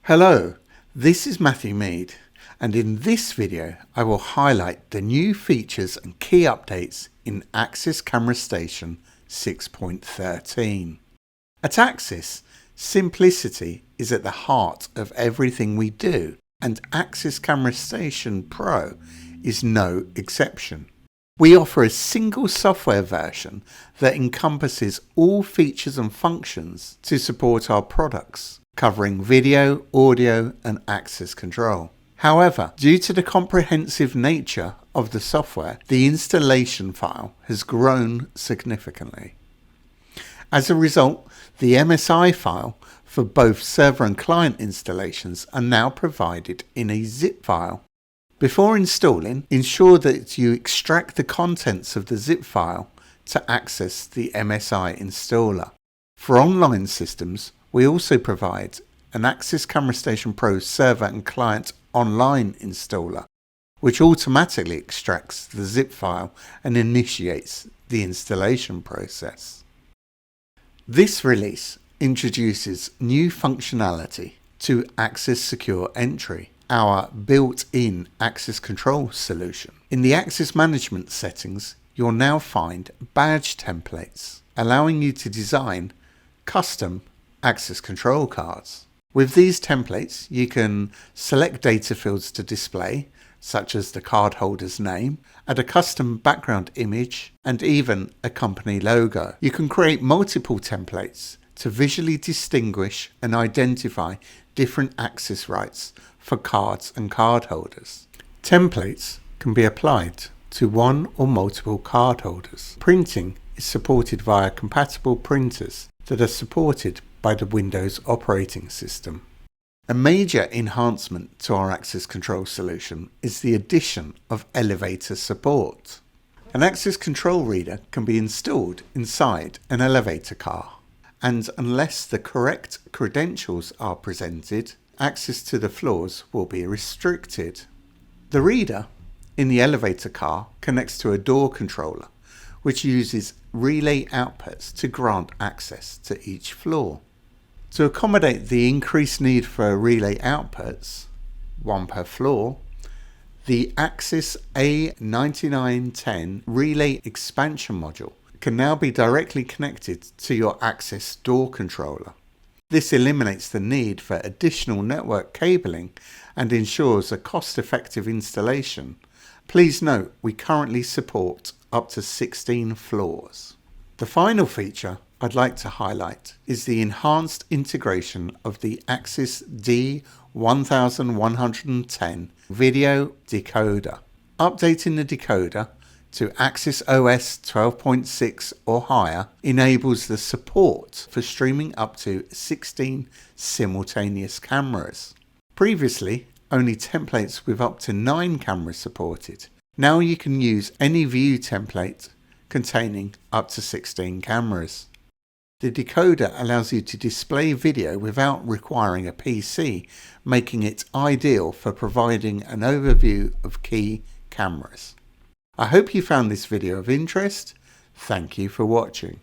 Hello, this is Matthew Mead, and in this video I will highlight the new features and key updates in Axis Camera Station 6.13. At Axis, simplicity is at the heart of everything we do, and Axis Camera Station Pro is no exception. We offer a single software version that encompasses all features and functions to support our products, covering video, audio and access control. However, due to the comprehensive nature of the software, the installation file has grown significantly. As a result, the MSI file for both server and client installations are now provided in a zip file. Before installing, ensure that you extract the contents of the zip file to access the MSI installer. For online systems, we also provide an Axis Camera Station Pro server and client online installer, which automatically extracts the zip file and initiates the installation process. This release introduces new functionality to Axis Secure Entry, our built-in access control solution. In the Axis management settings, you'll now find badge templates, allowing you to design custom access control cards. With these templates, you can select data fields to display, such as the cardholder's name, add a custom background image, and even a company logo. You can create multiple templates to visually distinguish and identify different access rights for cards and cardholders. Templates can be applied to one or multiple cardholders. Printing is supported via compatible printers that are supported by the Windows operating system. A major enhancement to our access control solution is the addition of elevator support. An access control reader can be installed inside an elevator car, and unless the correct credentials are presented, access to the floors will be restricted. The reader in the elevator car connects to a door controller, which uses relay outputs to grant access to each floor. To accommodate the increased need for relay outputs, one per floor, the Axis A9910 relay expansion module can now be directly connected to your Axis door controller. This eliminates the need for additional network cabling and ensures a cost-effective installation. Please note, we currently support up to 16 floors. The final feature I'd like to highlight is the enhanced integration of the Axis D1110 video decoder. Updating the decoder to Axis OS 12.6 or higher enables the support for streaming up to 16 simultaneous cameras. Previously, only templates with up to 9 cameras supported. Now you can use any view template containing up to 16 cameras. The decoder allows you to display video without requiring a PC, making it ideal for providing an overview of key cameras. I hope you found this video of interest. Thank you for watching.